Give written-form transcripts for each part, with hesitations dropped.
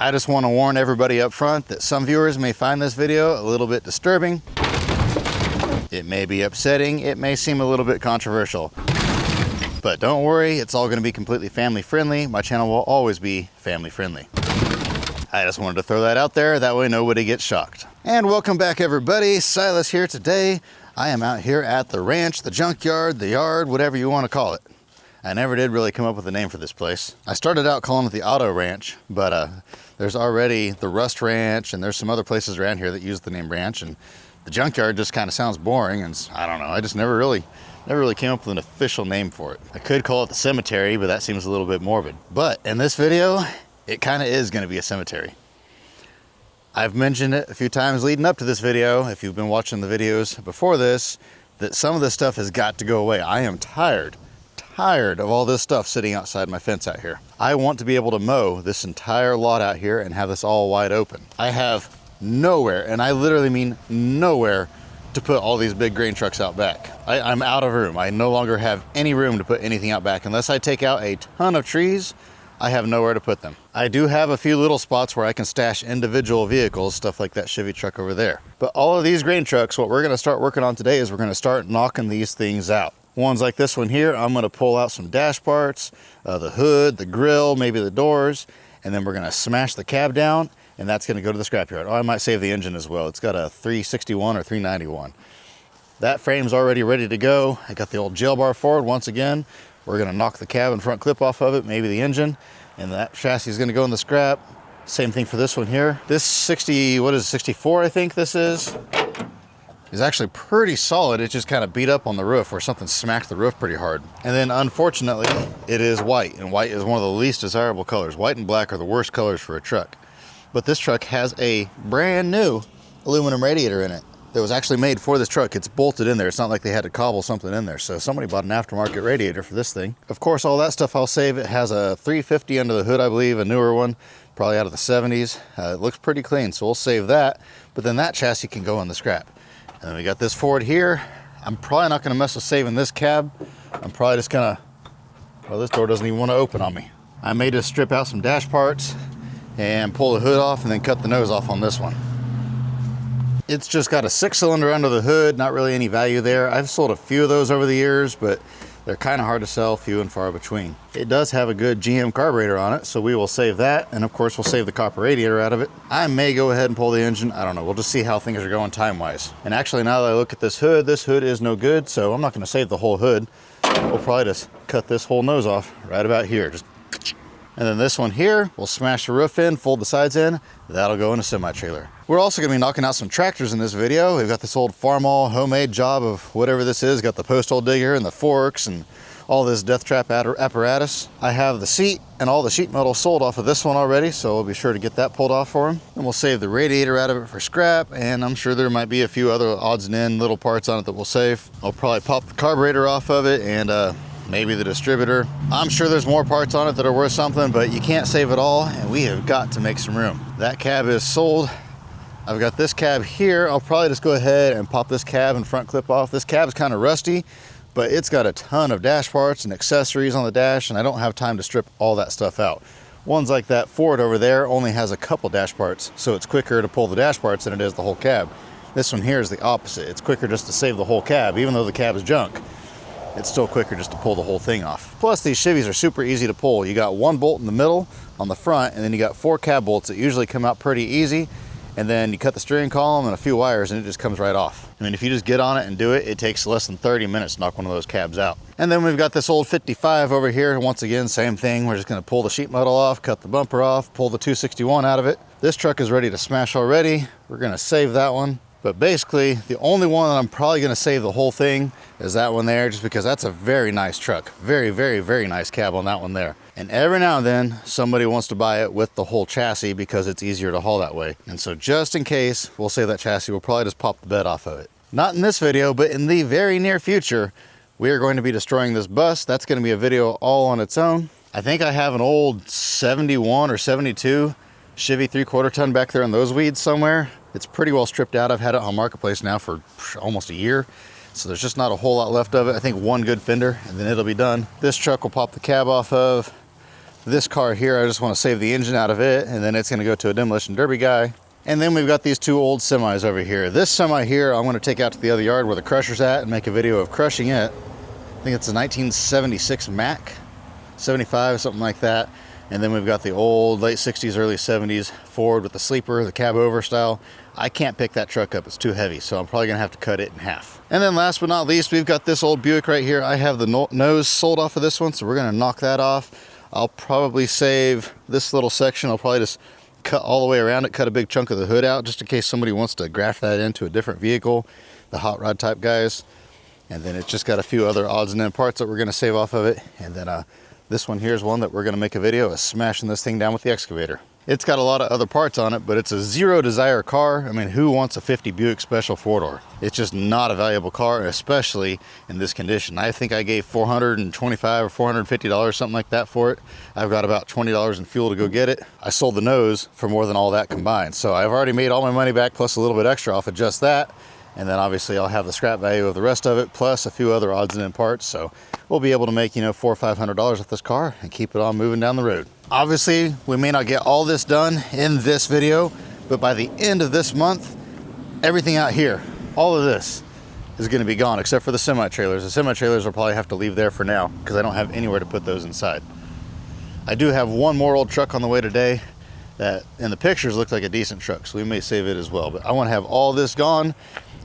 I just want to warn everybody up front that some viewers may find this video a little bit disturbing. It may be upsetting, it may seem a little bit controversial. But don't worry, it's all going to be completely family friendly. My channel will always be family friendly. I just wanted to throw that out there, that way nobody gets shocked. And welcome back everybody, Silas here today. I am out here at the ranch, the junkyard, the yard, whatever you want to call it. I never did really come up with a name for this place. I started out calling it the Auto Ranch, but there's already the Rust Ranch, and there's some other places around here that use the name ranch, and the junkyard just kind of sounds boring, and I don't know, I just never really came up with an official name for it. I could call it the cemetery, but that seems a little bit morbid. But in this video, it kind of is going to be a cemetery. I've mentioned it a few times leading up to this video, if you've been watching the videos before this, that some of this stuff has got to go away. I am tired of all this stuff sitting outside my fence out here. I want to be able to mow this entire lot out here and have this all wide open. I have nowhere, and I literally mean nowhere, to put all these big grain trucks out back. I'm out of room. I no longer have any room to put anything out back. Unless I take out a ton of trees, I have nowhere to put them. I do have a few little spots where I can stash individual vehicles, stuff like that Chevy truck over there. But all of these grain trucks, what we're gonna start working on today is we're gonna start knocking these things out. Ones like this one here, I'm gonna pull out some dash parts, the hood, the grill, maybe the doors, and then we're gonna smash the cab down, and that's gonna go to the scrapyard. Oh, I might save the engine as well. It's got a 361 or 391. That frame's already ready to go. I got the old jail bar forward once again. We're gonna knock the cab and front clip off of it, maybe the engine, and that chassis is gonna go in the scrap. Same thing for this one here. This 64 I think this is actually pretty solid. It just kind of beat up on the roof where something smacked the roof pretty hard. And then unfortunately, it is white, and white is one of the least desirable colors. White and black are the worst colors for a truck. But this truck has a brand new aluminum radiator in it that was actually made for this truck. It's bolted in there. It's not like they had to cobble something in there. So somebody bought an aftermarket radiator for this thing. Of course, all that stuff I'll save. It has a 350 under the hood, I believe, a newer one, probably out of the 70s. It looks pretty clean, so we'll save that. But then that chassis can go in the scrap. And then we got this Ford here. I'm probably not gonna mess with saving this cab. I'm probably just gonna, well, this door doesn't even want to open on me. I may just strip out some dash parts and pull the hood off and then cut the nose off on this one. It's just got a 6-cylinder under the hood, not really any value there. I've sold a few of those over the years, but they're kind of hard to sell, few and far between. It does have a good GM carburetor on it, so we will save that, and of course we'll save the copper radiator out of it. I may go ahead and pull the engine, I don't know, we'll just see how things are going time-wise. And actually, now that I look at this hood is no good, so I'm not gonna save the whole hood. We'll probably just cut this whole nose off right about here. And then this one here, we'll smash the roof in, fold the sides in, that'll go in a semi-trailer. We're also gonna be knocking out some tractors in this video. We've got this old Farmall homemade job of whatever this is, got the post hole digger and the forks and all this death trap apparatus. I have the seat and all the sheet metal sold off of this one already, so we'll be sure to get that pulled off for him. And we'll save the radiator out of it for scrap, and I'm sure there might be a few other odds and end little parts on it that we'll save. I'll probably pop the carburetor off of it and maybe the distributor. I'm sure there's more parts on it that are worth something, but you can't save it all, and we have got to make some room. That cab is sold. I've got this cab here. I'll probably just go ahead and pop this cab and front clip off. This cab is kind of rusty, but it's got a ton of dash parts and accessories on the dash, and I don't have time to strip all that stuff out. Ones like that Ford over there only has a couple dash parts, so it's quicker to pull the dash parts than it is the whole cab. This one here is the opposite. It's quicker just to save the whole cab, even though the cab is junk. It's still quicker just to pull the whole thing off. Plus, these Chevys are super easy to pull. You got one bolt in the middle on the front, and then you got 4 cab bolts that usually come out pretty easy. And then you cut the steering column and a few wires and it just comes right off. I mean, if you just get on it and do it, it takes less than 30 minutes to knock one of those cabs out. And then we've got this old 55 over here. Once again, same thing. We're just gonna pull the sheet metal off, cut the bumper off, pull the 261 out of it. This truck is ready to smash already. We're gonna save that one. But basically, the only one that I'm probably gonna save the whole thing is that one there, just because that's a very nice truck. Very, very, very nice cab on that one there. And every now and then, somebody wants to buy it with the whole chassis because it's easier to haul that way. And so just in case, we'll save that chassis. We'll probably just pop the bed off of it. Not in this video, but in the very near future, we are going to be destroying this bus. That's gonna be a video all on its own. I think I have an old 71 or 72 Chevy 3/4 ton back there in those weeds somewhere. It's pretty well stripped out. I've had it on Marketplace now for almost a year. So there's just not a whole lot left of it. I think one good fender and then it'll be done. This truck will pop the cab off of. This car here, I just want to save the engine out of it, and then it's going to go to a demolition derby guy. And then we've got these two old semis over here. This semi here, I'm going to take out to the other yard where the crusher's at and make a video of crushing it. I think it's a 1976 Mack, 75, something like that. And then we've got the old late 60s, early 70s Ford with the sleeper, the cab over style. I can't pick that truck up, it's too heavy, so I'm probably gonna have to cut it in half. And then last but not least, we've got this old Buick right here. I have the nose sold off of this one, so we're gonna knock that off. I'll probably save this little section. I'll probably just cut all the way around it, cut a big chunk of the hood out, just in case somebody wants to graft that into a different vehicle, the hot rod type guys. And then it's just got a few other odds and end parts that we're gonna save off of it. And then this one here is one that we're gonna make a video of smashing this thing down with the excavator. It's got a lot of other parts on it, but it's a zero desire car. I mean, who wants a 50 Buick Special 4-door? It's just not a valuable car, especially in this condition. I think I gave $425 or $450, something like that for it. I've got about $20 in fuel to go get it. I sold the nose for more than all that combined. So I've already made all my money back plus a little bit extra off of just that. And then obviously I'll have the scrap value of the rest of it, plus a few other odds and end parts. So we'll be able to make, $400 or $500 with this car and keep it on moving down the road. Obviously, we may not get all this done in this video, but by the end of this month, everything out here, all of this is gonna be gone except for the semi-trailers. The semi-trailers will probably have to leave there for now because I don't have anywhere to put those inside. I do have one more old truck on the way today that in the pictures looks like a decent truck, so we may save it as well. But I wanna have all this gone,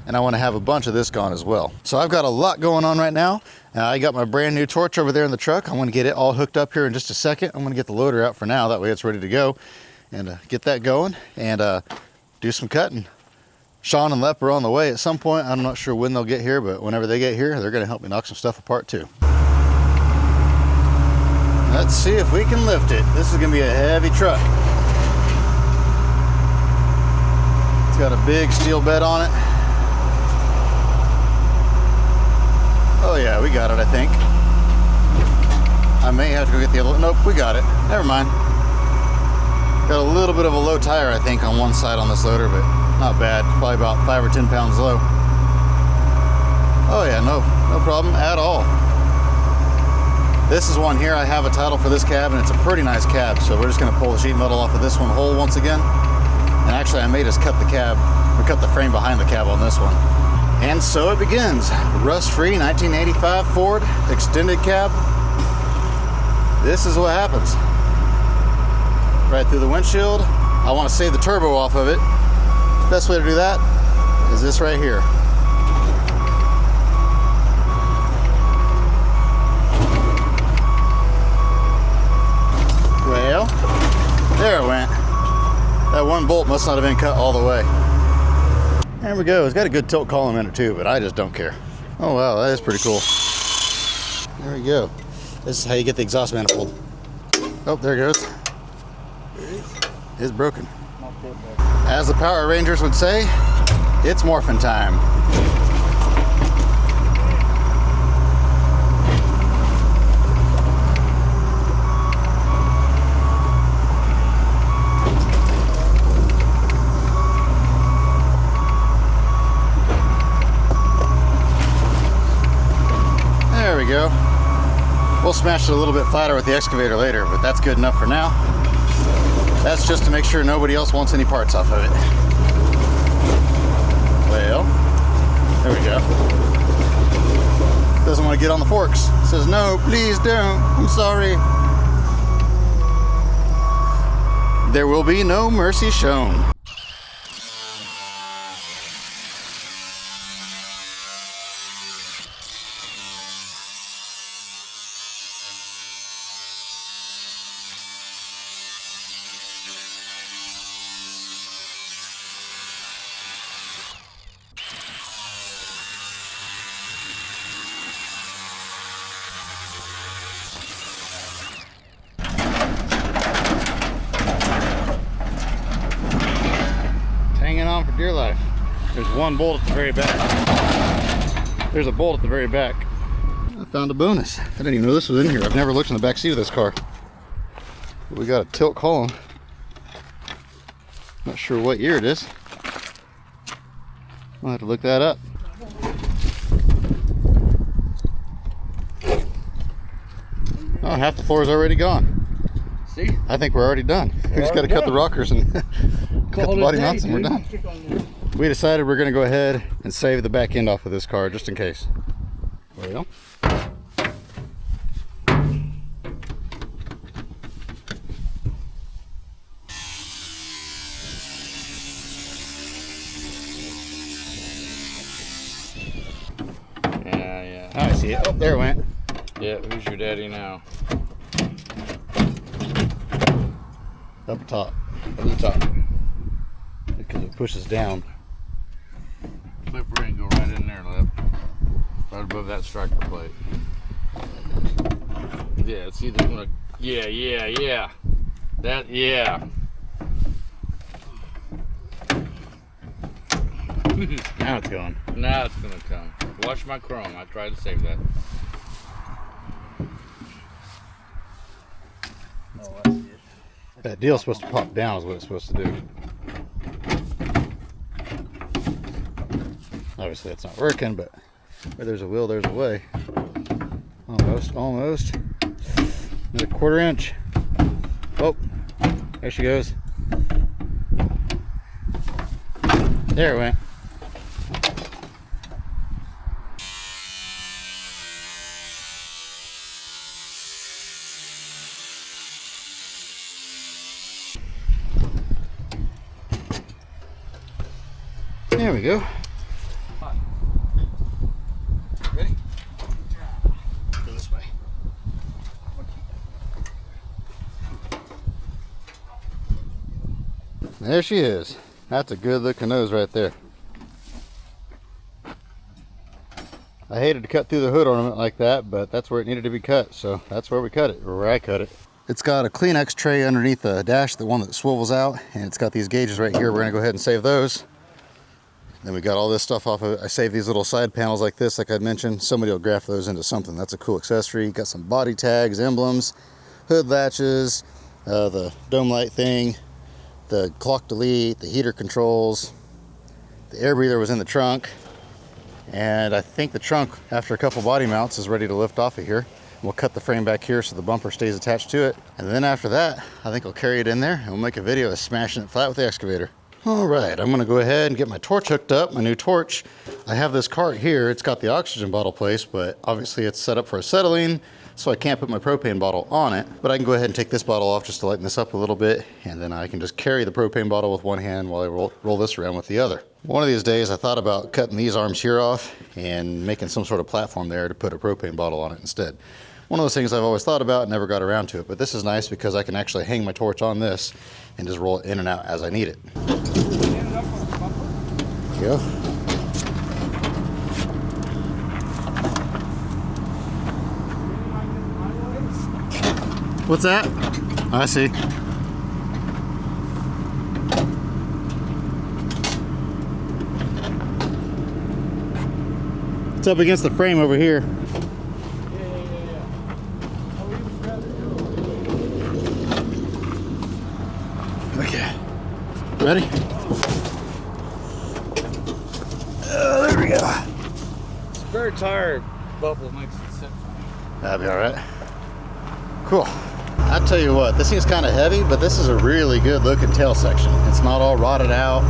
and I want to have a bunch of this gone as well. So I've got a lot going on right now. I got my brand new torch over there in the truck. I'm going to get it all hooked up here in just a second. I'm going to get the loader out for now, that way it's ready to go, and get that going and do some cutting. Sean and Lep are on the way at some point. I'm not sure when they'll get here, but whenever they get here, they're going to help me knock some stuff apart too. Let's see if we can lift it. This is going to be a heavy truck. It's got a big steel bed on it. Oh yeah, we got it, I think. I may have to go get the other, nope, we got it. Never mind. Got a little bit of a low tire, I think, on one side on this loader, but not bad. Probably about 5 or 10 pounds low. Oh yeah, no problem at all. This is one here, I have a title for this cab, and it's a pretty nice cab, so we're just gonna pull the sheet metal off of this one whole once again. And actually, I may just cut the cab, or cut the frame behind the cab on this one. And so it begins. Rust-free 1985 Ford extended cab. This is what happens. Right through the windshield. I want to save the turbo off of it. The best way to do that is this right here. Well, there it went. That one bolt must not have been cut all the way. There we go. It's got a good tilt column in it too, but I just don't care. Oh wow, that is pretty cool. There we go. This is how you get the exhaust manifold. Oh, there it goes. It's broken. As the Power Rangers would say, it's morphin' time. There we go. We'll smash it a little bit flatter with the excavator later, but that's good enough for now. That's just to make sure nobody else wants any parts off of it. Well, there we go. Doesn't want to get on the forks. Says, no, please don't. I'm sorry. There will be no mercy shown. On for dear life. There's one bolt at the very back. There's a bolt at the very back. I found a bonus. I didn't even know this was in here. I've never looked in the back seat of this car. But we got a tilt column. Not sure what year it is. I'll have to look that up. Oh, half the floor is already gone. See? I think we're already done. We just got to cut the rockers and cut the body mounts and we're done. We decided we're going to go ahead and save the back end off of this car just in case. There we go. Yeah. I see it. Oh, there it went. Yeah, who's your daddy now? Up top. Up the top. Because it pushes down. Flip ring, go right in there, left. Right above that striker plate. Yeah, it's either gonna. Yeah. That, yeah. Now it's going. Now it's gonna come. Watch my chrome. I tried to save that. Oh, that's it. That deal's supposed to pop down is what it's supposed to do. Obviously that's not working, but where there's a will, there's a way. Almost. Another 1/4 inch. Oh, there she goes. There it went. There we go. Ready? Go this way. There she is. That's a good looking nose right there. I hated to cut through the hood ornament like that, but that's where it needed to be cut, so that's where we cut it, or where I cut it. It's got a Kleenex tray underneath the dash, the one that swivels out, and it's got these gauges right here. We're gonna go ahead and save those. Then we got all this stuff off of it. I saved these little side panels like this, like I'd mentioned. Somebody will graft those into something. That's a cool accessory. Got some body tags, emblems, hood latches, the dome light thing, the clock delete, the heater controls. The air breather was in the trunk. And I think the trunk, after a couple body mounts, is ready to lift off of here. We'll cut the frame back here so the bumper stays attached to it. And then after that, I think I'll carry it in there and we'll make a video of smashing it flat with the excavator. All right, I'm gonna go ahead and get my torch hooked up, my new torch. I have this cart here, it's got the oxygen bottle placed, but obviously it's set up for acetylene, so I can't put my propane bottle on it. But I can go ahead and take this bottle off just to lighten this up a little bit, and then I can just carry the propane bottle with one hand while I roll this around with the other. One of these days I thought about cutting these arms here off and making some sort of platform there to put a propane bottle on it instead. One of those things I've always thought about and never got around to it, but this is nice because I can actually hang my torch on this and just roll it in and out as I need it. There you go. What's that? I see. It's up against the frame over here. Okay. Ready? There we go. Spare tire bubble makes it sit. That'll be all right. Cool. I'll tell you what, this thing's kind of heavy, but this is a really good looking tail section. It's not all rotted out.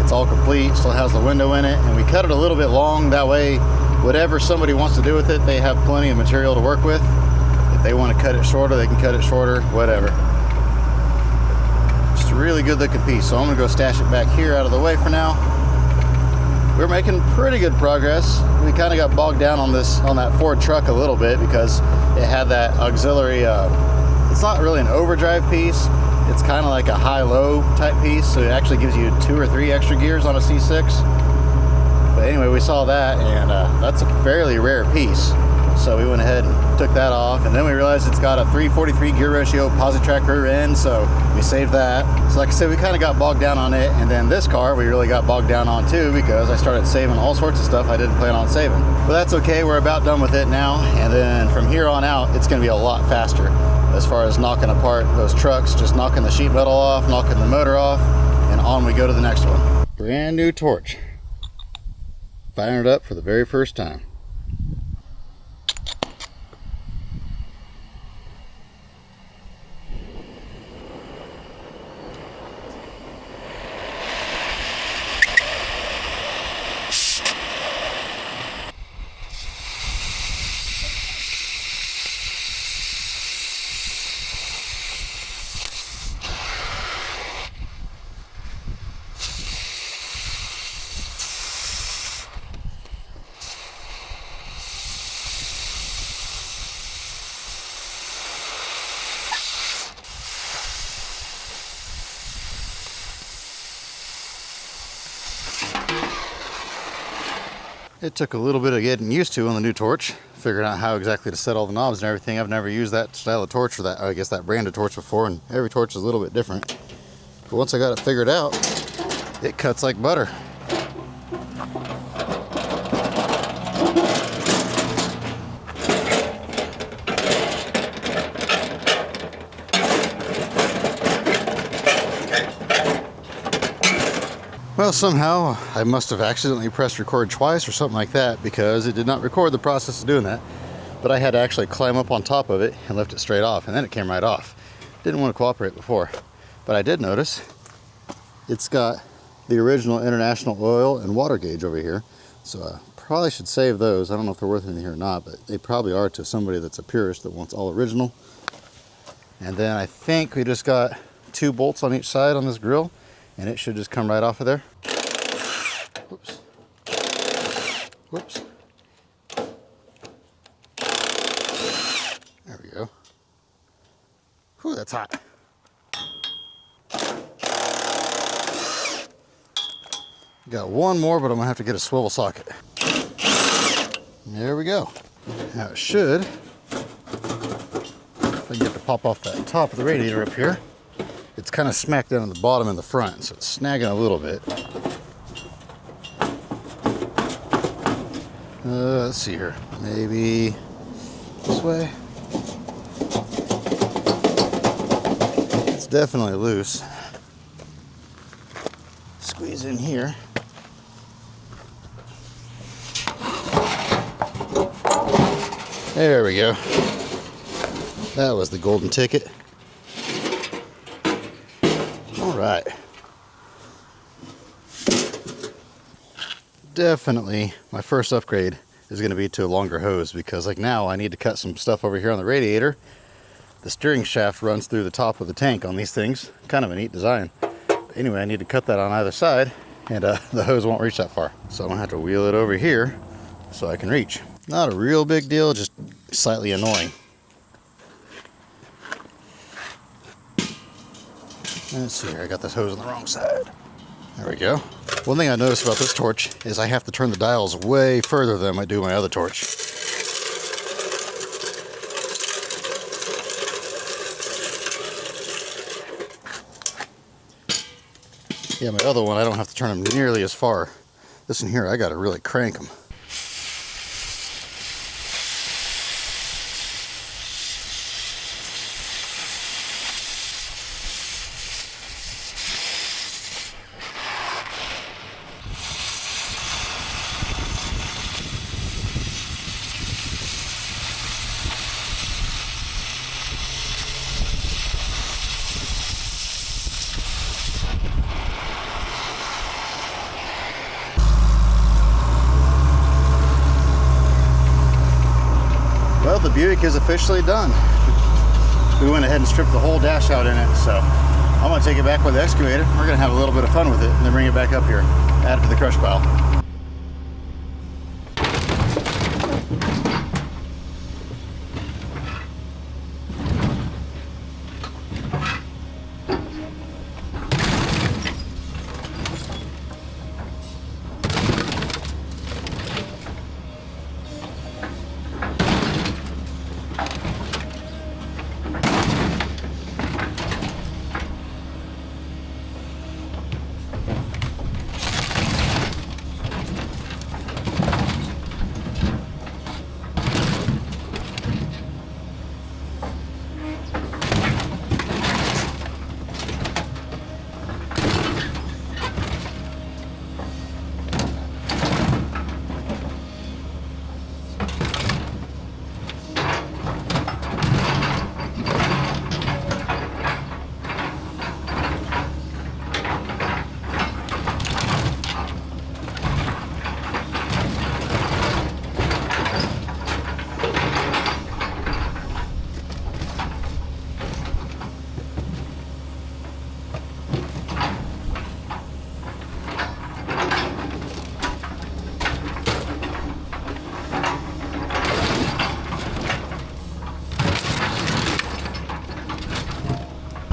It's all complete, still has the window in it, and we cut it a little bit long. That way, whatever somebody wants to do with it, they have plenty of material to work with. If they want to cut it shorter, they can cut it shorter, whatever. Just a really good looking piece. So I'm gonna go stash it back here out of the way for now. We're making pretty good progress. We kind of got bogged down on that Ford truck a little bit because it had that auxiliary, it's not really an overdrive piece. It's kind of like a high-low type piece. So it actually gives you 2 or 3 extra gears on a C6. But anyway, we saw that, and that's a fairly rare piece. So we went ahead and took that off, and then we realized it's got a 343 gear ratio Positrack rear end, so we saved that. So like I said, we kind of got bogged down on it, and then this car we really got bogged down on too, because I started saving all sorts of stuff I didn't plan on saving. But that's okay, we're about done with it now, and then from here on out, it's gonna be a lot faster as far as knocking apart those trucks, just knocking the sheet metal off, knocking the motor off, and on we go to the next one. Brand new torch. Firing it up for the very first time. It took a little bit of getting used to on the new torch, figuring out how exactly to set all the knobs and everything. I've never used that style of torch, or that, I guess that brand of torch before, and every torch is a little bit different. But once I got it figured out, it cuts like butter. Well, somehow I must have accidentally pressed record twice or something like that, because it did not record the process of doing that. But I had to actually climb up on top of it and lift it straight off, and then it came right off. Didn't want to cooperate before. But I did notice it's got the original International oil and water gauge over here. So I probably should save those. I don't know if they're worth anything or not, but they probably are to somebody that's a purist that wants all original. And then I think we just got 2 bolts on each side on this grill, and it should just come right off of there. Whoops. Whoops. There we go. Whew, that's hot. Got one more, but I'm gonna have to get a swivel socket. There we go. Now it should, if I can get to pop off that top of the radiator up here, it's kind of smacked down on the bottom and the front, so it's snagging a little bit. Let's see here. Maybe this way. It's definitely loose. Squeeze in here. There we go. That was the golden ticket. All right. Definitely my first upgrade is going to be to a longer hose, because like now I need to cut some stuff over here on the radiator. The steering shaft runs through the top of the tank on these things. Kind of a neat design. But anyway, I need to cut that on either side, and the hose won't reach that far. So I'm going to have to wheel it over here so I can reach. Not a real big deal, just slightly annoying. Let's see here, I got this hose on the wrong side. There we go. One thing I noticed about this torch is I have to turn the dials way further than I do my other torch. Yeah, my other one, I don't have to turn them nearly as far. This one here, I gotta really crank them. Well, the Buick is officially done. We went ahead and stripped the whole dash out in it, so I'm gonna take it back with the excavator. We're gonna have a little bit of fun with it and then bring it back up here, add it to the crush pile.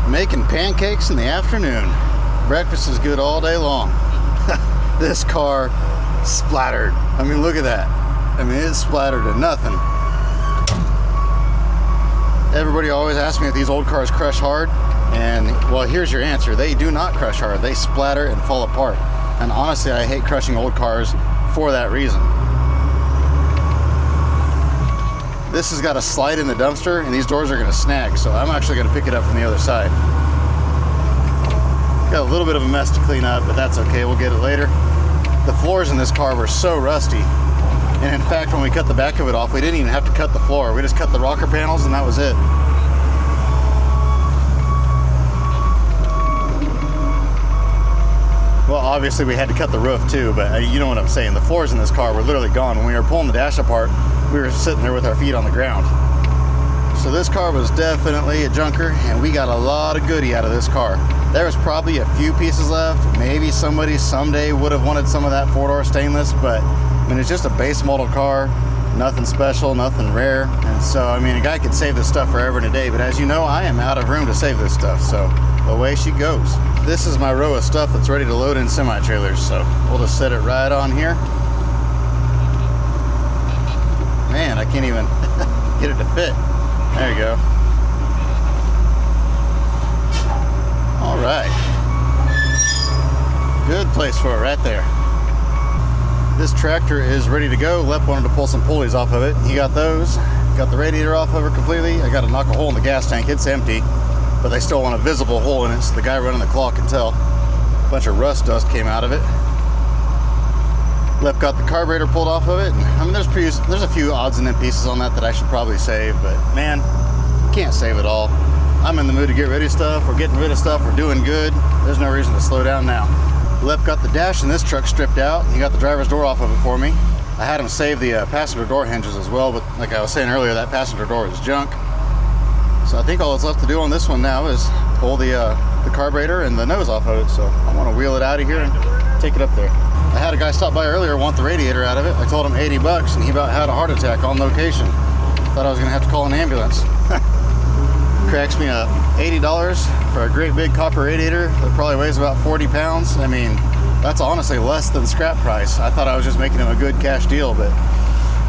Making pancakes in the afternoon. Breakfast is good all day long. This car splattered. I mean, look at that. I mean, it's splattered to nothing. Everybody always asks me if these old cars crush hard, and well, here's your answer. They do not crush hard. They splatter and fall apart. And honestly, I hate crushing old cars for that reason. This has got a slide in the dumpster, and these doors are gonna snag, so I'm actually gonna pick it up from the other side. Got a little bit of a mess to clean up, but that's okay, we'll get it later. The floors in this car were so rusty. And in fact, when we cut the back of it off, we didn't even have to cut the floor. We just cut the rocker panels and that was it. Well, obviously we had to cut the roof too, but you know what I'm saying. The floors in this car were literally gone. When we were pulling the dash apart, we were sitting there with our feet on the ground. So this car was definitely a junker, and we got a lot of goodie out of this car. There was probably a few pieces left. Maybe somebody someday would have wanted some of that four-door stainless, but I mean, it's just a base model car, nothing special, nothing rare. And so, I mean, a guy could save this stuff forever and a day, but as you know, I am out of room to save this stuff, so away she goes. This is my row of stuff that's ready to load in semi-trailers, so we'll just set it right on here. Man, I can't even get it to fit. There you go. All right. Good place for it right there. This tractor is ready to go. Lep wanted to pull some pulleys off of it. He got those. Got the radiator off of it completely. I got to knock a hole in the gas tank. It's empty, but they still want a visible hole in it so the guy running the claw can tell. A bunch of rust dust came out of it. Lep got the carburetor pulled off of it. And, I mean, there's a few odds and end pieces on that I should probably save, but man, can't save it all. I'm in the mood to get rid of stuff. We're getting rid of stuff. We're doing good. There's no reason to slow down now. Lep got the dash in this truck stripped out. He got the driver's door off of it for me. I had him save the passenger door hinges as well, but like I was saying earlier, that passenger door is junk. So I think all that's left to do on this one now is pull the carburetor and the nose off of it. So I want to wheel it out of here and take it up there. I had a guy stop by earlier, want the radiator out of it. I told him 80 bucks and he about had a heart attack on location. Thought I was gonna have to call an ambulance. Cracks me up. $80 for a great big copper radiator that probably weighs about 40 pounds. I mean, that's honestly less than scrap price. I thought I was just making him a good cash deal, but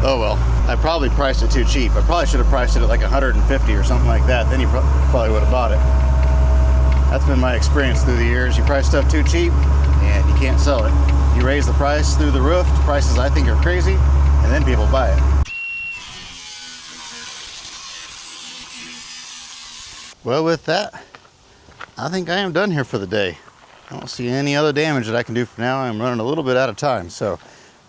oh well. I probably priced it too cheap. I probably should have priced it at like 150 or something like that. Then he probably would have bought it. That's been my experience through the years. You price stuff too cheap and you can't sell it. You raise the price through the roof to prices I think are crazy, and then people buy it. Well, with that, I think I am done here for the day. I don't see any other damage that I can do for now. I'm running a little bit out of time. So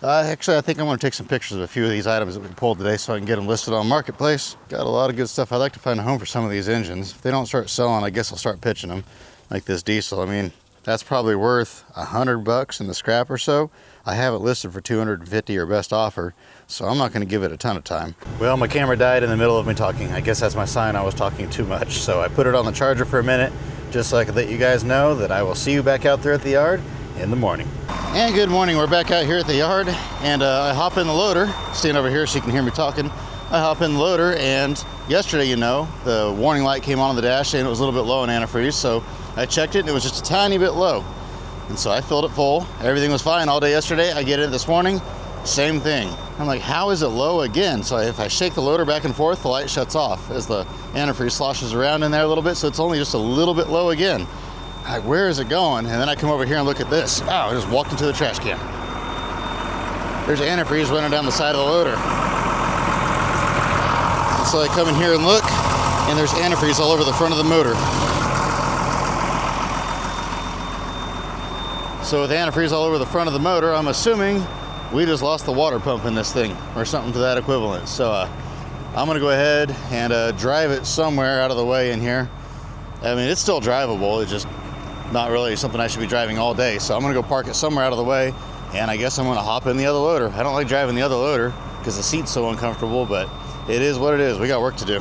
actually, I think I'm going to take some pictures of a few of these items that we pulled today so I can get them listed on Marketplace. Got a lot of good stuff. I'd like to find a home for some of these engines. If they don't start selling, I guess I'll start pitching them, like this diesel. I mean, that's probably worth $100 in the scrap or so. I have it listed for $250 or best offer, so I'm not going to give it a ton of time. Well, my camera died in the middle of me talking. I guess that's my sign I was talking too much. So I put it on the charger for a minute, just so I could let you guys know that I will see you back out there at the yard in the morning. And good morning, we're back out here at the yard, and I hop in the loader, stand over here so you can hear me talking. I hop in the loader, and yesterday, you know, the warning light came on the dash saying it was a little bit low in antifreeze, so I checked it and it was just a tiny bit low. And so I filled it full. Everything was fine all day yesterday. I get in this morning, same thing. I'm like, how is it low again? So if I shake the loader back and forth, the light shuts off as the antifreeze sloshes around in there a little bit, so it's only just a little bit low again. Like, where is it going? And then I come over here and look at this. Oh, I just walked into the trash can. There's antifreeze running down the side of the loader. And so I come in here and look, and there's antifreeze all over the front of the motor. So with antifreeze all over the front of the motor, I'm assuming we just lost the water pump in this thing or something to that equivalent. So I'm gonna go ahead and drive it somewhere out of the way in here. I mean, it's still drivable. It's just not really something I should be driving all day. So I'm gonna go park it somewhere out of the way, and I guess I'm gonna hop in the other loader. I don't like driving the other loader because the seat's so uncomfortable, but it is what it is. We got work to do.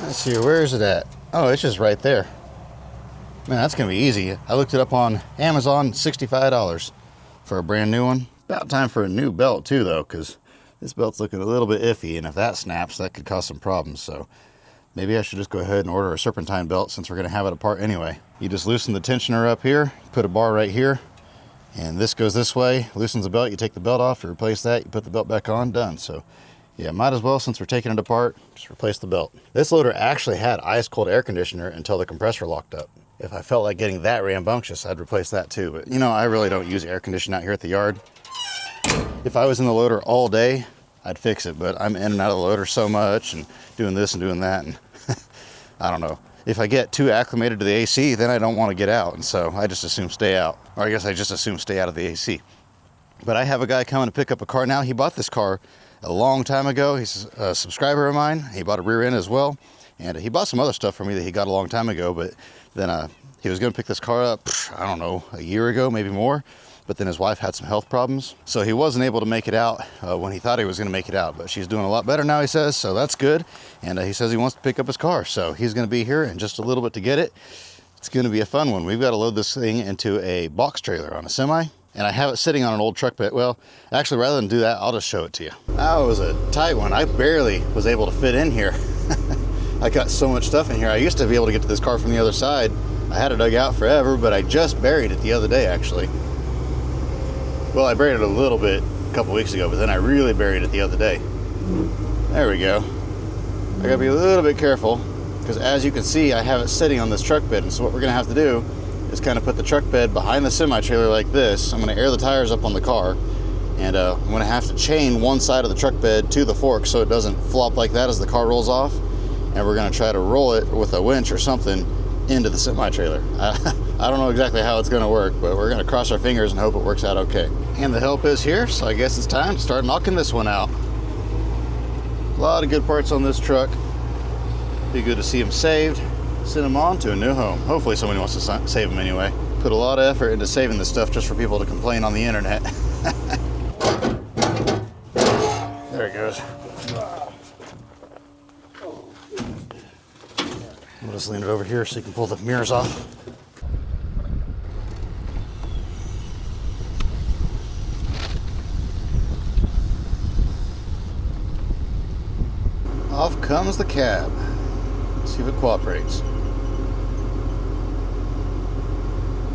Let's see, where is it at? Oh, it's just right there. Man, that's gonna be easy. I looked it up on Amazon, $65 for a brand new one. About time for a new belt too though, because this belt's looking a little bit iffy, and if that snaps, that could cause some problems. So maybe I should just go ahead and order a serpentine belt since we're gonna have it apart anyway. You just loosen the tensioner up here, put a bar right here, And this goes this way, loosens the belt, you take the belt off, you replace that, you put the belt back on, done. So yeah, might as well, since we're taking it apart, just replace the belt. This loader actually had ice cold air conditioner until the compressor locked up. If I felt like getting that rambunctious, I'd replace that too. But you know, I really don't use air conditioning out here at the yard. If I was in the loader all day, I'd fix it, but I'm in and out of the loader so much and doing this and doing that, and I don't know. If I get too acclimated to the AC, then I don't want to get out, and so I just assume stay out. Or I guess I just assume stay out of the AC. But I have a guy coming to pick up a car now. He bought this car a long time ago. He's a subscriber of mine. He bought a rear end as well, and he bought some other stuff for me that he got a long time ago, but then he was going to pick this car up, I don't know, a year ago, maybe more. But then his wife had some health problems, so he wasn't able to make it out when he thought he was going to make it out. But she's doing a lot better now, he says, so that's good. And he says he wants to pick up his car, so he's going to be here in just a little bit to get it. It's going to be a fun one. We've got to load this thing into a box trailer on a semi, and I have it sitting on an old truck bed. Well, actually, rather than do that, I'll just show it to you. That was a tight one. I barely was able to fit in here. I got so much stuff in here. I used to be able to get to this car from the other side. I had it dug out forever, but I just buried it the other day, actually. Well, I buried it a little bit a couple weeks ago, but then I really buried it the other day. There we go. I gotta be a little bit careful, because as you can see, I have it sitting on this truck bed, and so what we're gonna have to do is kind of put the truck bed behind the semi-trailer like this. I'm gonna air the tires up on the car, and I'm gonna have to chain one side of the truck bed to the fork so it doesn't flop like that as the car rolls off, and we're gonna try to roll it with a winch or something into the semi-trailer. I don't know exactly how it's gonna work, but we're gonna cross our fingers and hope it works out okay. And the help is here, so I guess it's time to start knocking this one out. A lot of good parts on this truck. Be good to see them saved, send them on to a new home. Hopefully somebody wants to save them anyway. Put a lot of effort into saving this stuff just for people to complain on the internet. There it goes. I'll just lean it over here so you can pull the mirrors off. Off comes the cab. Let's see if it cooperates.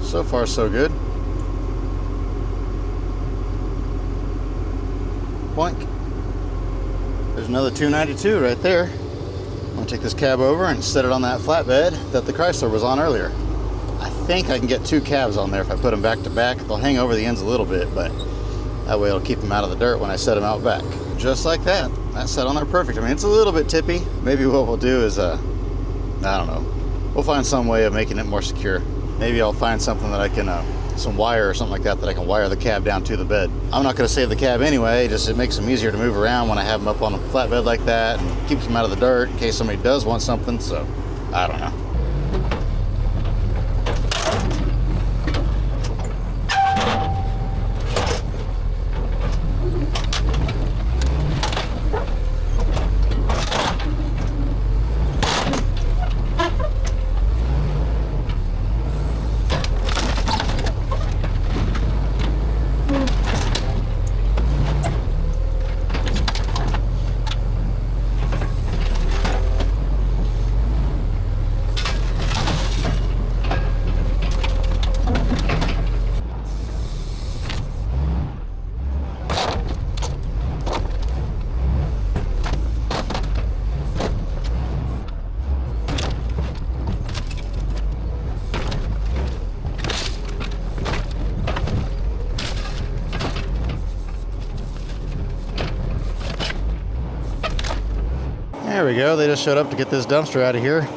So far, so good. Boink. There's another 292 right there. I'm gonna take this cab over and set it on that flatbed that the Chrysler was on earlier. I think I can get two cabs on there if I put them back to back. They'll hang over the ends a little bit, but that way it'll keep them out of the dirt when I set them out back. Just like that. That's set on there perfect. I mean, it's a little bit tippy. Maybe what we'll do is, I don't know. We'll find some way of making it more secure. Maybe I'll find something that I can, some wire or something like that I can wire the cab down to the bed. I'm not gonna save the cab anyway, just it makes them easier to move around when I have them up on a flatbed like that, and keeps them out of the dirt in case somebody does want something, so I don't know. There we go. They just showed up to get this dumpster out of here.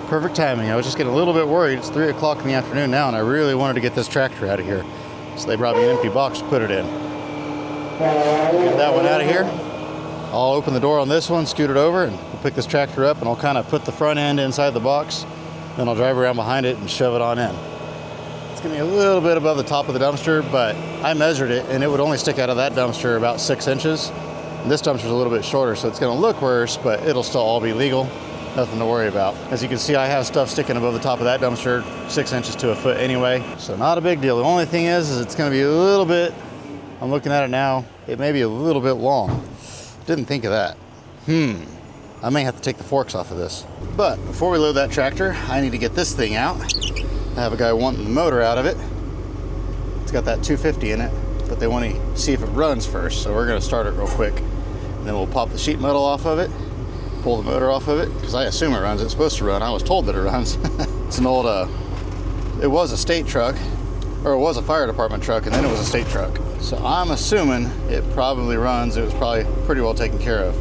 Perfect timing. I was just getting a little bit worried. It's 3 o'clock in the afternoon now, and I really wanted to get this tractor out of here. So they brought me an empty box to put it in. Get that one out of here. I'll open the door on this one, scoot it over, and we'll pick this tractor up, and I'll kind of put the front end inside the box. Then I'll drive around behind it and shove it on in. It's gonna be a little bit above the top of the dumpster, but I measured it, and it would only stick out of that dumpster about 6 inches. This dumpster's a little bit shorter, so it's gonna look worse, but it'll still all be legal. Nothing to worry about. As you can see, I have stuff sticking above the top of that dumpster, 6 inches to a foot anyway, so not a big deal. The only thing is it's gonna be a little bit, I'm looking at it now, it may be a little bit long. Didn't think of that. I may have to take the forks off of this. But before we load that tractor, I need to get this thing out. I have a guy wanting the motor out of it. It's got that 250 in it, but they want to see if it runs first. So we're going to start it real quick. And then we'll pop the sheet metal off of it, pull the motor off of it, because I assume it runs. It's supposed to run. I was told that it runs. It's an old, it was a state truck, or it was a fire department truck, and then it was a state truck. So I'm assuming it probably runs. It was probably pretty well taken care of.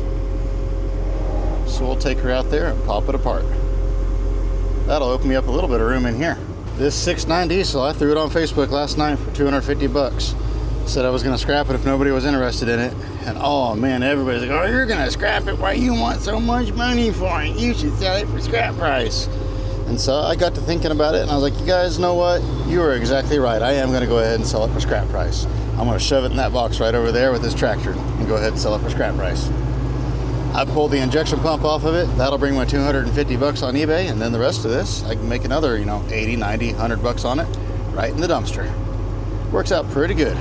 So we'll take her out there and pop it apart. That'll open me up a little bit of room in here. This 6.9 diesel, I threw it on Facebook last night for 250 bucks. Said I was gonna scrap it if nobody was interested in it. And oh man, everybody's like, oh, you're gonna scrap it? Why you want so much money for it? You should sell it for scrap price. And so I got to thinking about it, and I was like, you guys know what? You are exactly right. I am gonna go ahead and sell it for scrap price. I'm gonna shove it in that box right over there with this tractor and go ahead and sell it for scrap price. I pulled the injection pump off of it. That'll bring my 250 bucks on eBay, and then the rest of this, I can make another, 80, 90, 100 bucks on it right in the dumpster. Works out pretty good.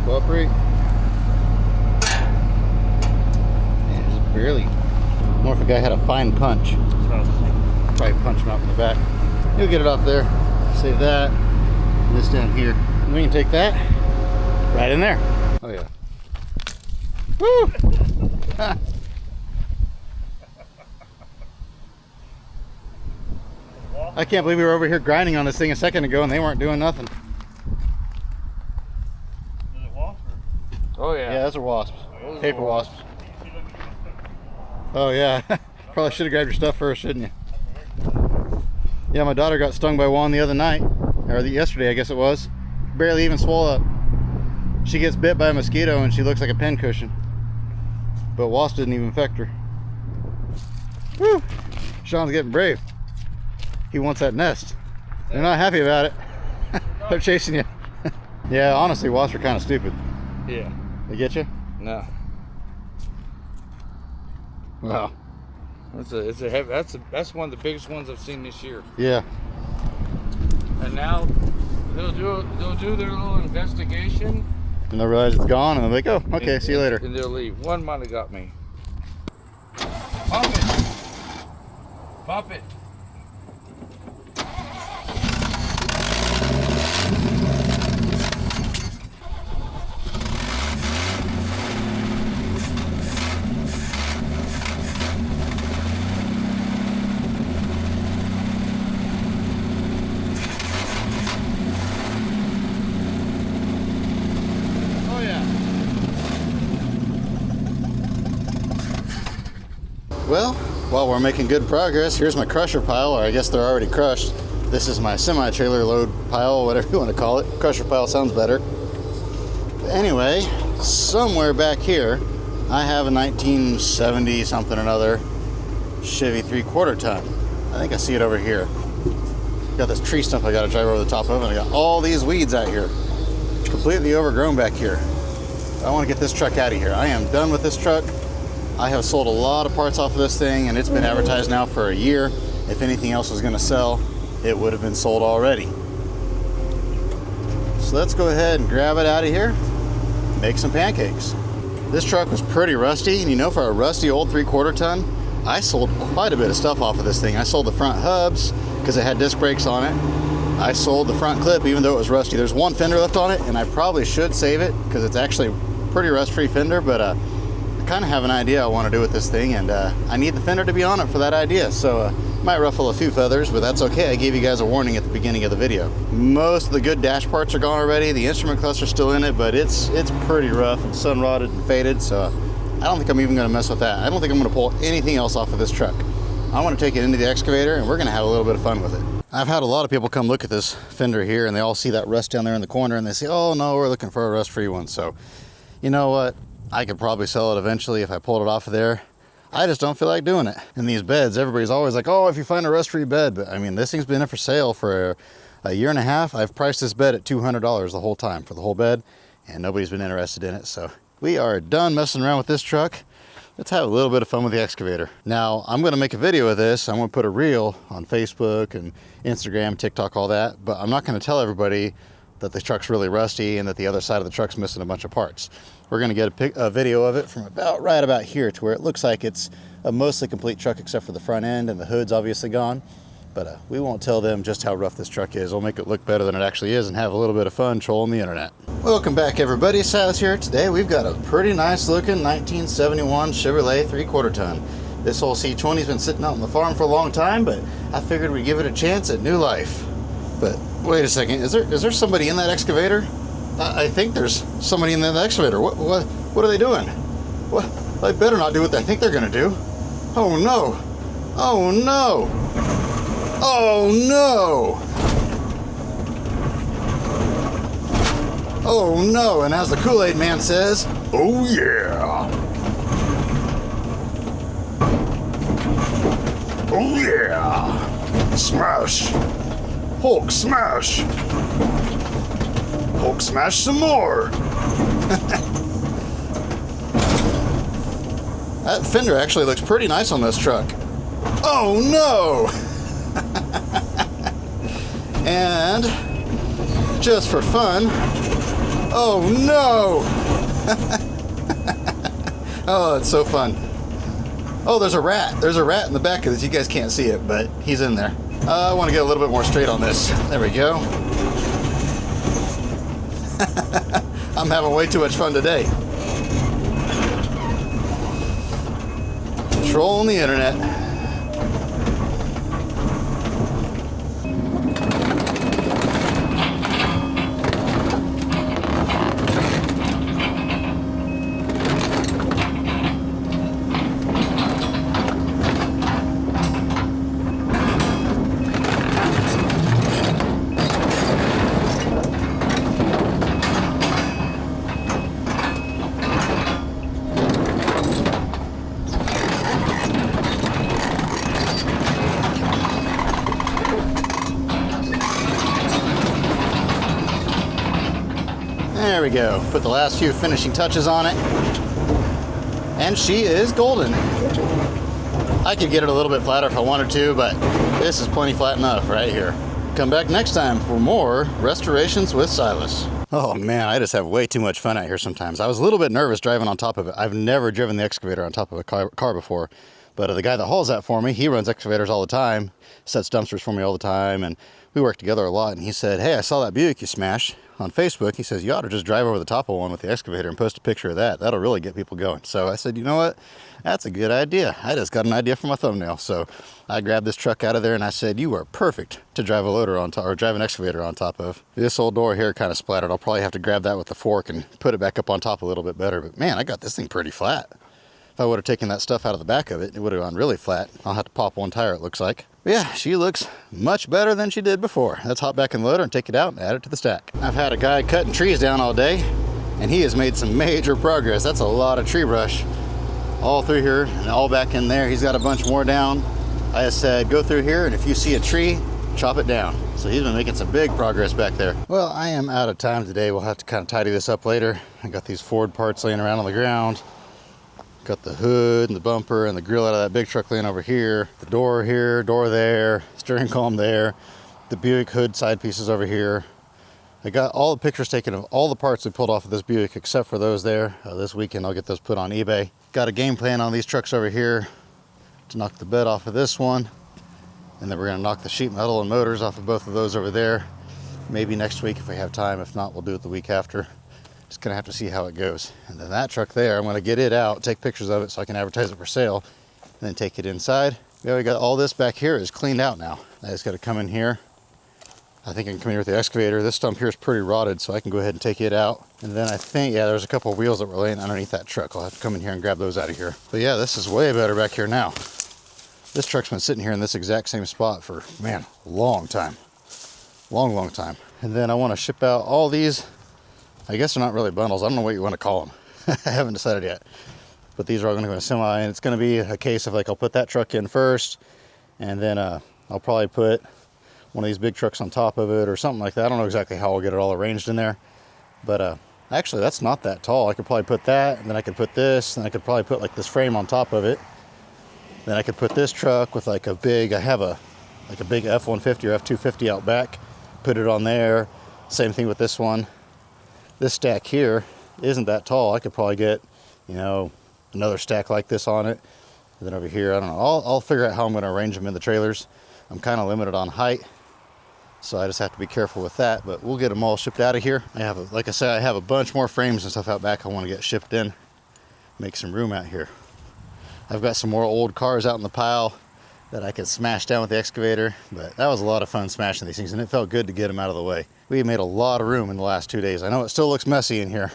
Cooperate. Yeah, just barely. More if a guy had a fine punch. Probably punch him out in the back. You'll get it off there. Save that. And this down here. And we can take that right in there. Oh yeah. Woo! I can't believe we were over here grinding on this thing a second ago and they weren't doing nothing. Oh yeah. Yeah, those are wasps. Paper wasps. Oh yeah. Probably should have grabbed your stuff first, shouldn't you? Yeah, my daughter got stung by one the other night, or yesterday I guess it was. Barely even swole up. She gets bit by a mosquito and she looks like a pin cushion. But wasp didn't even affect her. Woo! Sean's getting brave. He wants that nest. They're not happy about it. They're chasing you. Yeah, honestly, wasps are kind of stupid. Yeah. They get you? No. Wow. It's a heavy. That's one of the biggest ones I've seen this year. Yeah. And now they'll do their little investigation. And they'll realize it's gone, and they're like, oh, okay, see you later. And they'll leave. One might have got me. Pop it. Pop it. Well, while we're making good progress, here's my crusher pile, or I guess they're already crushed. This is my semi-trailer load pile, whatever you want to call it. Crusher pile sounds better. But anyway, somewhere back here, I have a 1970 something or another Chevy 3/4 ton. I think I see it over here. Got this tree stump I got to drive over the top of, and I got all these weeds out here. Completely overgrown back here. I want to get this truck out of here. I am done with this truck. I have sold a lot of parts off of this thing, and it's been advertised now for a year. If anything else was going to sell, it would have been sold already. So let's go ahead and grab it out of here, make some pancakes. This truck was pretty rusty, and for a rusty old 3/4 ton, I sold quite a bit of stuff off of this thing. I sold the front hubs because it had disc brakes on it. I sold the front clip even though it was rusty. There's one fender left on it, and I probably should save it because it's actually a pretty rust-free fender, but I kind of have an idea I want to do with this thing, and I need the fender to be on it for that idea. So Might ruffle a few feathers, but that's okay. I gave you guys a warning at the beginning of the video. Most of the good dash parts are gone already. The instrument cluster's still in it, but it's pretty rough and sun rotted and faded, so I don't think I'm even gonna mess with that. I don't think I'm gonna pull anything else off of this truck. I wanna take it into the excavator and we're gonna have a little bit of fun with it. I've had a lot of people come look at this fender here and they all see that rust down there in the corner and they say, oh no, we're looking for a rust-free one. So, you know what? I could probably sell it eventually if I pulled it off of there. I just don't feel like doing it. In these beds, everybody's always like, oh, if you find a rust-free bed. But I mean, this thing's been in for sale for a year and a half. I've priced this bed at $200 the whole time for the whole bed and nobody's been interested in it. So we are done messing around with this truck. Let's have a little bit of fun with the excavator. Now, I'm gonna make a video of this. I'm gonna put a reel on Facebook and Instagram, TikTok, all that, but I'm not gonna tell everybody that the truck's really rusty and that the other side of the truck's missing a bunch of parts. We're gonna get a video of it from right about here to where it looks like it's a mostly complete truck except for the front end and the hood's obviously gone. But we won't tell them just how rough this truck is. We'll make it look better than it actually is and have a little bit of fun trolling the internet. Welcome back, everybody. Silas here. Today we've got a pretty nice looking 1971 Chevrolet 3/4 ton. This whole C20's been sitting out on the farm for a long time, but I figured we'd give it a chance at new life. But wait a second, is there somebody in that excavator? I think there's somebody in that excavator. What are they doing? What? They better not do what they think they're gonna do. Oh no! Oh no! Oh no! Oh no, and as the Kool-Aid man says, oh yeah! Oh yeah! Smash! Hulk smash! Hulk smash some more! That fender actually looks pretty nice on this truck. Oh no! And just for fun, oh no! Oh, it's so fun. Oh, there's a rat. There's a rat in the back of this. You guys can't see it, but he's in there. I want to get a little bit more straight on this. There we go. I'm having way too much fun today. Trolling the internet. There we go. Put the last few finishing touches on it. And she is golden. I could get it a little bit flatter if I wanted to, but this is plenty flat enough right here. Come back next time for more restorations with Silas. Oh man, I just have way too much fun out here sometimes. I was a little bit nervous driving on top of it. I've never driven the excavator on top of a car before, but the guy that hauls that for me, he runs excavators all the time, sets dumpsters for me all the time, and we work together a lot. And he said, hey, I saw that Buick you smashed on Facebook. He says, you ought to just drive over the top of one with the excavator and post a picture of that. That'll really get people going. So I said, you know what? That's a good idea. I just got an idea for my thumbnail. So I grabbed this truck out of there and I said, you are perfect to drive a loader on top, or drive an excavator on top of. This old door here kind of splattered. I'll probably have to grab that with the fork and put it back up on top a little bit better. But man, I got this thing pretty flat. If I would have taken that stuff out of the back of it, it would have gone really flat. I'll have to pop one tire, it looks like. But yeah, she looks much better than she did before. Let's hop back in the loader and take it out and add it to the stack. I've had a guy cutting trees down all day, and he has made some major progress. That's a lot of tree brush all through here and all back in there. He's got a bunch more down. I just said, go through here, and if you see a tree, chop it down. So he's been making some big progress back there. Well, I am out of time today. We'll have to kind of tidy this up later. I got these Ford parts laying around on the ground. Got the hood and the bumper and the grill out of that big truck laying over here. The door here, door there, steering column there. The Buick hood side pieces over here. I got all the pictures taken of all the parts we pulled off of this Buick except for those there. This weekend I'll get those put on eBay. Got a game plan on these trucks over here to knock the bed off of this one. And then we're gonna knock the sheet metal and motors off of both of those over there. Maybe next week if we have time. If not, we'll do it the week after. Just gonna have to see how it goes. And then that truck there, I'm gonna get it out, take pictures of it so I can advertise it for sale, and then take it inside Yeah, we got all this back here is cleaned out now. I just got to come in here. I think I can come in here with the excavator. This stump here is pretty rotted, so I can go ahead and take it out. And then I think, yeah, there's a couple of wheels that were laying underneath that truck. I'll have to come in here and grab those out of here. But yeah, this is way better back here now. This truck's been sitting here in this exact same spot for, man, a long time. Long time. And then I want to ship out all these. I guess they're not really bundles. I don't know what you want to call them. I haven't decided yet. But these are all going to go in a semi, and it's going to be a case of like I'll put that truck in first, and then I'll probably put one of these big trucks on top of it or something like that. I don't know exactly how I'll get it all arranged in there. But actually, that's not that tall. I could probably put that, and then I could put this, and I could probably put like this frame on top of it. Then I could put this truck with like a big, I have a big F-150 or F-250 out back, put it on there. Same thing with this one. This stack here isn't that tall. I could probably get, you know, another stack like this on it. And then over here, I don't know. I'll figure out how I'm going to arrange them in the trailers. I'm kind of limited on height, so I just have to be careful with that. But we'll get them all shipped out of here. I have, like I said, I have a bunch more frames and stuff out back I want to get shipped in. Make some room out here. I've got some more old cars out in the pile that I could smash down with the excavator, but that was a lot of fun smashing these things, and it felt good to get them out of the way. We made a lot of room in the last 2 days. I know it still looks messy in here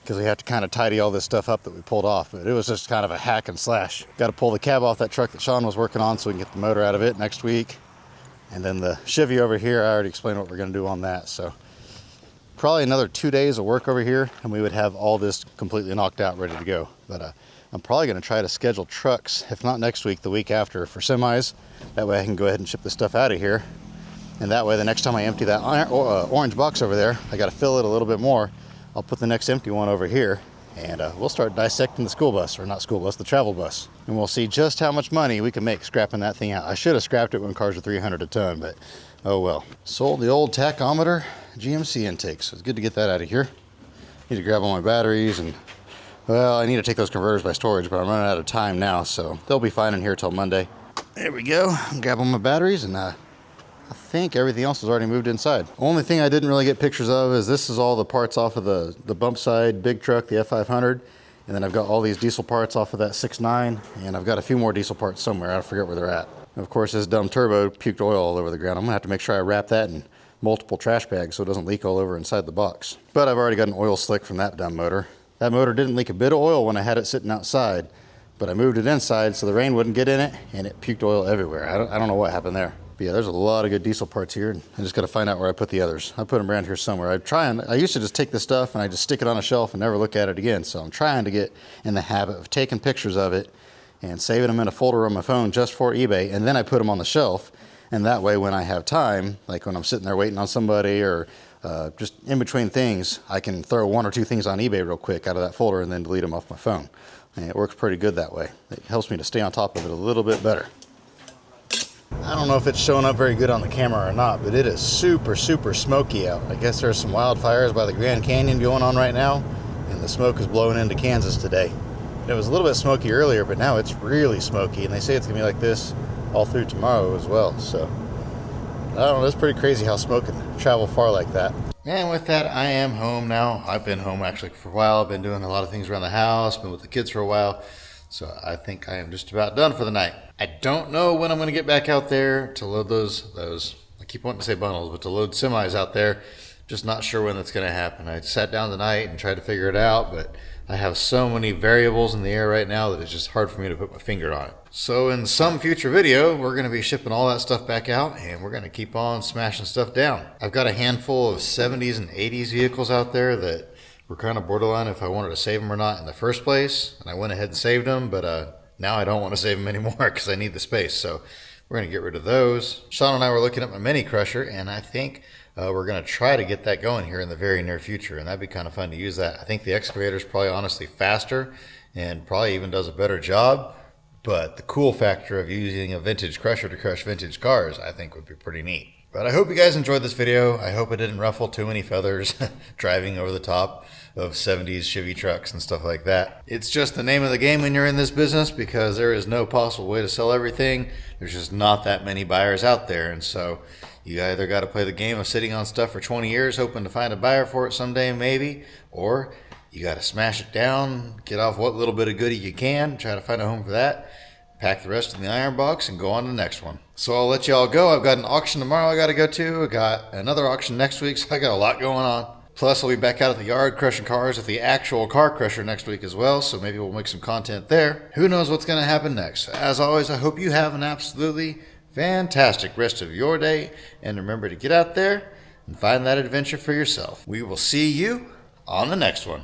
because we have to kind of tidy all this stuff up that we pulled off, but it was just kind of a hack and slash. Got to pull the cab off that truck that Sean was working on so we can get the motor out of it next week. And then the Chevy over here, I already explained what we're going to do on that. So probably another 2 days of work over here, and we would have all this completely knocked out, ready to go. But I'm probably going to try to schedule trucks, if not next week, the week after, for semis. That way I can go ahead and ship the stuff out of here. And that way the next time I empty that orange box over there, I got to fill it a little bit more. I'll put the next empty one over here, and we'll start dissecting the school bus, or not school bus, the travel bus. And we'll see just how much money we can make scrapping that thing out. I should have scrapped it when cars were 300 a ton, but oh well. Sold the old tachometer GMC intake, so it's good to get that out of here. Need to grab all my batteries, and well, I need to take those converters by storage, but I'm running out of time now, so they'll be fine in here till Monday. There we go. Grab all my batteries, and I think everything else is already moved inside. Only thing I didn't really get pictures of is this is all the parts off of the bump side big truck, the F500, and then I've got all these diesel parts off of that 6.9, and I've got a few more diesel parts somewhere. I forget where they're at. And of course, this dumb turbo puked oil all over the ground. I'm gonna have to make sure I wrap that in multiple trash bags so it doesn't leak all over inside the box. But I've already got an oil slick from that dumb motor. That motor didn't leak a bit of oil when I had it sitting outside, but I moved it inside so the rain wouldn't get in it, and it puked oil everywhere. I don't know what happened there. But yeah, there's a lot of good diesel parts here, and I just got to find out where I put the others. I put them around here somewhere. I used to just take this stuff and I just stick it on a shelf and never look at it again. So I'm trying to get in the habit of taking pictures of it and saving them in a folder on my phone just for eBay, and then I put them on the shelf. And that way, when I have time, like when I'm sitting there waiting on somebody or just in between things, I can throw 1 or 2 things on eBay real quick out of that folder and then delete them off my phone. And it works pretty good that way. It helps me to stay on top of it a little bit better. I don't know if it's showing up very good on the camera or not, but it is super, super smoky out. I guess there's some wildfires by the Grand Canyon going on right now, and the smoke is blowing into Kansas today. It was a little bit smoky earlier, but now it's really smoky, and they say it's gonna be like this all through tomorrow as well. So I don't know, it's pretty crazy how smoke can travel far like that. And with that, I am home now. I've been home actually for a while. I've been doing a lot of things around the house, been with the kids for a while. So I think I am just about done for the night. I don't know when I'm going to get back out there to load those, I keep wanting to say bundles, but to load semis out there. Just not sure when that's going to happen. I sat down tonight and tried to figure it out, but I have so many variables in the air right now that it's just hard for me to put my finger on it. So in some future video, we're going to be shipping all that stuff back out, and we're going to keep on smashing stuff down. I've got a handful of 70s and 80s vehicles out there that were kind of borderline if I wanted to save them or not in the first place, and I went ahead and saved them, but now I don't want to save them anymore because I need the space. So we're going to get rid of those. Sean and I were looking at my mini crusher, and I think we're going to try to get that going here in the very near future, and that'd be kind of fun to use that. I think the excavator is probably honestly faster and probably even does a better job, but the cool factor of using a vintage crusher to crush vintage cars I think would be pretty neat. But I hope you guys enjoyed this video. I hope it didn't ruffle too many feathers driving over the top of 70s Chevy trucks and stuff like that. It's just the name of the game when you're in this business, because there is no possible way to sell everything. There's just not that many buyers out there, and so you either got to play the game of sitting on stuff for 20 years hoping to find a buyer for it someday maybe, or you got to smash it down, get off what little bit of goodie you can, try to find a home for that. pack the rest in the iron box, and go on to the next one. So I'll let y'all go. I've got an auction tomorrow I got to go to. I got another auction next week, so I got a lot going on. Plus, I'll be back out at the yard crushing cars with the actual car crusher next week as well, so maybe we'll make some content there. Who knows what's going to happen next. As always, I hope you have an absolutely fantastic rest of your day, and remember to get out there and find that adventure for yourself. We will see you on the next one.